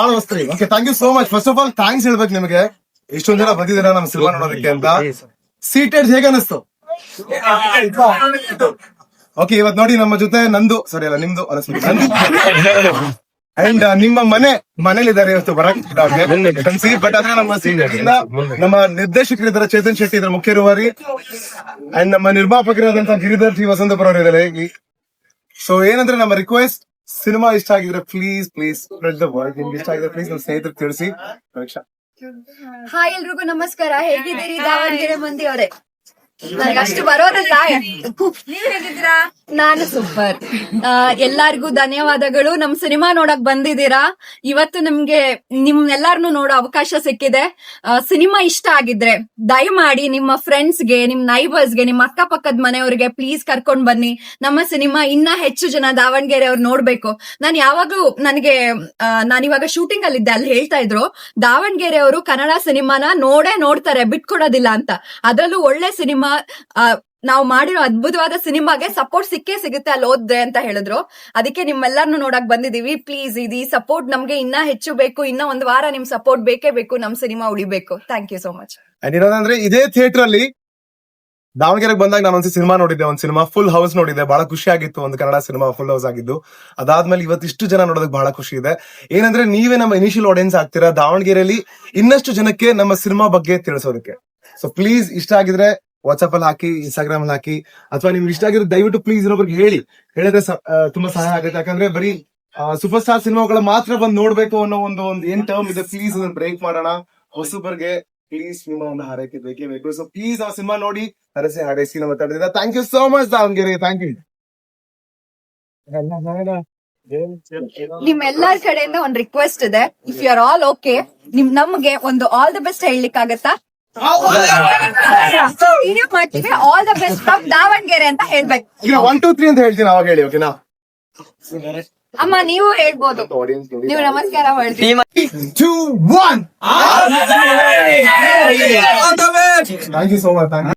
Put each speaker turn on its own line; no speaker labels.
ಬಹಳ ವಸ್ತು. Okay, thank you so much. First of all thanks ಹೇಳ್ಬೇಕು ನಿಮಗೆ, ಇಷ್ಟೊಂದ್ ಜನ ಬಂದಿದ್ದೀರಾ ನಮ್ಮ ಸಿನಿಮಾ ನೋಡೋದಕ್ಕೆ ಅಂತ. ಸೀಟೆಡ್ ಹೇಗೆ ಅನಿಸ್ತು? ಓಕೆ, ಇವತ್ ನೋಡಿ ನಮ್ಮ ಜೊತೆ ನಂದು ಸಾರಿ ಅಲ್ಲ ನಿಮ್ದು ಅಂಡ್ ನಿಮ್ಮ ಮನೇಲಿದ್ದಾರೆ ಇವತ್ತು ಬರಕ್ ಬಟ್ ಆದ್ರೆ ನಮ್ಮ ನಿರ್ದೇಶಕರಿದ್ದಾರೆ ಚೇತನ್ ಶೆಟ್ಟಿ ಇದ್ದಾರೆ ಮುಖ್ಯ ರೂವಾರಿ, ಅಂಡ್ ನಮ್ಮ ನಿರ್ಮಾಪಕರಾದಂತಹ ಗಿರಿಧರ್ ಟಿ ವಸಂತಪುರ ಅವರು ಇದ್ದಾರೆ. ಸೊ ಏನಂದ್ರೆ ನಮ್ಮ ರಿಕ್ವೆಸ್ಟ್, ಸಿನಿಮಾ ಇಷ್ಟ ಆಗಿದ್ರೆ ಪ್ಲೀಸ್ ಸ್ಪ್ರೆಡ್ ದ ವರ್ಡ್. ನಿಮ್ಗೆ ಇಷ್ಟ ಆಗಿದ್ರೆ ಪ್ಲೀಸ್ ನಮ್ಮ ಸ್ನೇಹಿತರಿಗೆ ತಿಳಿಸಿ. ಪರೀಕ್ಷಾ,
ಹಾಯ್ ಎಲ್ರಿಗೂ ನಮಸ್ಕಾರ. ಹೇಗಿದ್ದೀರಿ ದಾವಣಗೆರೆ ಮಂದಿ ಅವರೇ? ನನಗೆ ಅಷ್ಟು ಬರೋದಿಲ್ಲ. ನೀವ್ ಹೇಗಿದ್ದೀರಾ? ನಾನು ಸೂಪರ್. ಎಲ್ಲಾರ್ಗೂ ಧನ್ಯವಾದಗಳು. ನಮ್ ಸಿನಿಮಾ ನೋಡಕ್ ಬಂದಿದ್ದೀರಾ. ಇವತ್ತು ನಿಮ್ಗೆ ನಿಮ್ನೆಲ್ಲಾರ್ನು ನೋಡೋ ಅವಕಾಶ ಸಿಕ್ಕಿದೆ. ಸಿನಿಮಾ ಇಷ್ಟ ಆಗಿದ್ರೆ ದಯಮಾಡಿ ನಿಮ್ಮ ಫ್ರೆಂಡ್ಸ್ಗೆ, ನಿಮ್ ನೈಬರ್ಸ್ಗೆ, ನಿಮ್ಮ ಅಕ್ಕಪಕ್ಕದ ಮನೆಯವ್ರಿಗೆ ಪ್ಲೀಸ್ ಕರ್ಕೊಂಡ್ ಬನ್ನಿ. ನಮ್ಮ ಸಿನಿಮಾ ಇನ್ನ ಹೆಚ್ಚು ಜನ ದಾವಣಗೆರೆ ಅವ್ರು ನೋಡ್ಬೇಕು. ನಾನು ಯಾವಾಗ್ಲೂ ನಾನಿವಾಗ ಶೂಟಿಂಗ್ ಅಲ್ಲಿ ಇದ್ದೆ, ಅಲ್ಲಿ ಹೇಳ್ತಾ ಇದ್ರು ದಾವಣಗೆರೆ ಅವರು ಕನ್ನಡ ಸಿನಿಮಾನ ನೋಡ್ತಾರೆ, ಬಿಟ್ಕೊಡೋದಿಲ್ಲ ಅಂತ. ಅದರಲ್ಲೂ ಒಳ್ಳೆ ಸಿನಿಮಾ, ನಾವು ಮಾಡಿರೋ ಅದ್ಭುತವಾದ ಸಿನಿಮಾಗೆ ಸಪೋರ್ಟ್ ಸಿಗುತ್ತೆ ಅಲ್ಲಿ ಹೋದ್ರೆ ಅಂತ ಹೇಳಿದ್ರು. ಅದಕ್ಕೆ ನಿಮ್ಮೆಲ್ಲರನ್ನು ನೋಡಕ್ ಬಂದಿದೀವಿ. ಪ್ಲೀಸ್ ಈ ಸಪೋರ್ಟ್ ನಮ್ಗೆ ಇನ್ನ ಹೆಚ್ಚು ಬೇಕು. ಇನ್ನ ಒಂದ್ ವಾರ ನಿಮ್ ಸಪೋರ್ಟ್ ಬೇಕೇ ಬೇಕು. ನಮ್ ಸಿನಿಮಾ ಉಳಿಬೇಕು. Thank you so much.
ಇರೋದಂದ್ರೆ ಇದೇ ಥಿಯೇಟರ್ ಅಲ್ಲಿ ದಾವಣಗೆರೆಗೆ ಬಂದಾಗ ನಾನು ಒಂದ್ಸಿ ಸಿನಿಮಾ ನೋಡಿದ್ದೆ, ಒಂದ್ ಸಿನಿಮಾ ಫುಲ್ ಹೌಸ್ ನೋಡಿದ್ದೆ. ಬಹಳ ಖುಷಿ ಆಗಿತ್ತು, ಒಂದು ಕನ್ನಡ ಸಿನಿಮಾ ಫುಲ್ ಹೌಸ್ ಆಗಿದ್ದು. ಅದಾದ್ಮೇಲೆ ಇವತ್ತಿಷ್ಟು ಜನ ನೋಡೋದಕ್ಕೆ ಬಹಳ ಖುಷಿ ಇದೆ. ಏನಂದ್ರೆ ನೀವೇ ನಮ್ಮ ಇನಿಷಿಯಲ್ ಆಡಿಯನ್ಸ್ ಆಗ್ತೀರಾ ದಾವಣಗೆರೆಯಲ್ಲಿ ಇನ್ನಷ್ಟು ಜನಕ್ಕೆ ನಮ್ಮ ಸಿನಿಮಾ ಬಗ್ಗೆ ತಿಳಿಸೋದಕ್ಕೆ. ಸೊ ಪ್ಲೀಸ್ ಇಷ್ಟ ಆಗಿದ್ರೆ ವಾಟ್ಸ್ಆಪ್ ಅಲ್ಲಿ ಹಾಕಿ, ಇನ್ಸ್ಟಾಗ್ರಾಮ್ ಅಲ್ಲಿ ಹಾಕಿ, ಅಥವಾ ನಿಮ್ಗೆ ಇಷ್ಟ ಆಗಿದ್ರೆ ದಯವಿಟ್ಟು ಪ್ಲೀಸ್ ಇನ್ನೊಬ್ರಿಗೆ ಹೇಳಿದ್ರೆ ತುಂಬಾ ಸಹಾಯ ಆಗುತ್ತೆ. ಯಾಕಂದ್ರೆ ಬರೀ ಸೂಪರ್ ಸ್ಟಾರ್ ಸಿನಿಮಾಗಳ ಮಾತ್ರ ಬಂದು ನೋಡ್ಬೇಕು ಅನ್ನೋ ಒಂದು ಏನ್ ಟರ್ಮ್ ಇದೆ. ಪ್ಲೀಸ್ ಅದನ್ನ ಬ್ರೇಕ್ ಮಾಡೋಣ. ಹೊಸಬರ್ಗೆ ಪ್ಲೀಸ್ ನಿಮ್ಮ ಒಂದು ಹಾರೈಕೆ ಬೇಕೇ ಬೇಕು. ಸೊ ಪ್ಲೀಸ್ ಆ ಸಿನಿಮಾ ನೋಡಿ ಹಾರೈಸಿ ನಮ್ಮ ಮಾತಾಡಿದ್ರೆ. Thank you so much Davanagere. Thank you.
ನಿಮ್ಮೆಲ್ಲರ ಕಡೆಯಿಂದ ಒಂದು ರಿಕ್ವೆಸ್ಟ್ ಇದೆ. If you are all okay, ನಮ್ಗೆ ಒಂದು ಆಲ್ ದ ಬೆಸ್ಟ್ ಹೇಳಲಿಕ್ಕಾಗತ್ತಾ? ಮಾಡ್ತೀವಿ all the best from Davanagere ಅಂತ ಹೇಳ್ಬೇಕು.
ಈಗ 1 2 3 ಅಂತ ಹೇಳ್ತೀನಿ, ಅವಾಗ ಹೇಳಿ. ಓಕೆನಾ
ಅಮ್ಮ? ನೀವು ಹೇಳ್ಬೋದು. ನೀವು ನಮಸ್ಕಾರ ಮಾಡ್ತೀವಿ.
2 1 ಥ್ಯಾಂಕ್ ಯು ಸೋ ಮಚ್.